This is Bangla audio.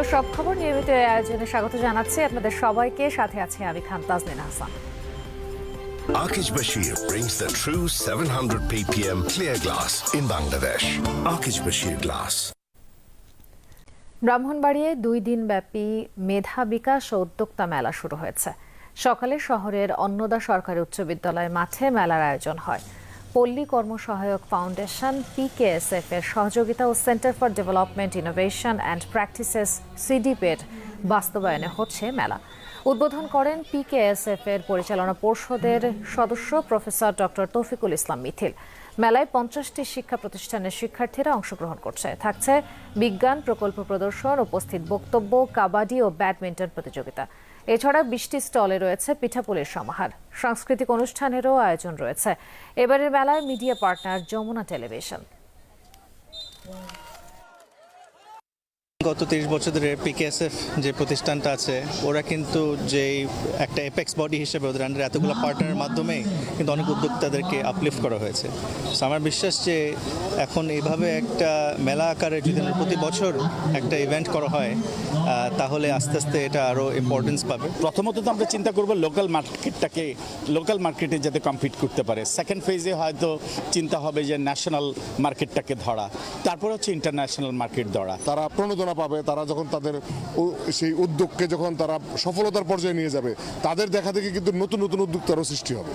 হলো সব খবর নিয়মিত এই আয়োজনে স্বাগত জানাচ্ছি আপনাদের সবাইকে। সাথে আছে আমি খান তাজনীন Hasan. Akij Bashir brings the true 700 ppm clear glass in Bangladesh. Akij Bashir Glass. ব্রাহ্মণবাড়িয়ায় 2 দিন ব্যাপী মেধা বিকাশ ও উদ্যোক্তা মেলা শুরু হয়েছে। সকালে শহরের অন্নদা সরকারি উচ্চ বিদ্যালয় মাঠে মেলার আয়োজন হয়। পল্লী কর্মসহায়ক ফাউন্ডেশন PKSF এর সহযোগিতা ও centre for development innovation and practices CDP-র বাস্তবায়নে হচ্ছে মেলা। উদ্বোধন করেন PKSF এর পরিচালনা পর্ষদের সদস্য প্রফেসর ডক্টর তৌফিকুল ইসলাম মিথিল। মেলায় 50টি শিক্ষা প্রতিষ্ঠানের শিক্ষার্থীরা অংশগ্রহণ করছে। থাকছে বিজ্ঞান প্রকল্প প্রদর্শন, উপস্থিত বক্তব্য, কাবাডি ও ব্যাডমিন্টন প্রতিযোগিতা। এছাড়া 20টি স্টলে রয়েছে পিঠাপুলির সমাহার। সাংস্কৃতিক অনুষ্ঠানেরও আয়োজন রয়েছে। এবারের মেলায় মিডিয়া পার্টনার যমুনা টেলিভিশন। গত 30 বছর ধরে PKSF যে প্রতিষ্ঠানটা আছে, ওরা কিন্তু যে একটা এপেক্স বডি হিসেবে ওদের আন্ডারে এতগুলো পার্টনারের মাধ্যমে কিন্তু অনেক উদ্যোক্তাদেরকে আপলিফট করা হয়েছে। সো আমার বিশ্বাস যে এখন এইভাবে একটা মেলা আকারে যদি প্রতি বছর একটা ইভেন্ট করা হয়, তাহলে আস্তে আস্তে এটা আরও ইম্পর্টেন্স পাবে। প্রথমত তো আমরা চিন্তা করবো লোকাল মার্কেটে যাতে কম্পিট করতে পারে। সেকেন্ড ফেজে হয়তো চিন্তা হবে যে ন্যাশনাল মার্কেটটাকে ধরা, তারপর হচ্ছে ইন্টারন্যাশনাল মার্কেট ধরা। তারা প্রণোদনা পাবে, তারা যখন তাদের সেই উদ্যোগকে যখন তারা সফলতার পর্যায়ে নিয়ে যাবে, তাদের দেখা দেখি কিন্তু নতুন নতুন উদ্যোক্তারও সৃষ্টি হবে।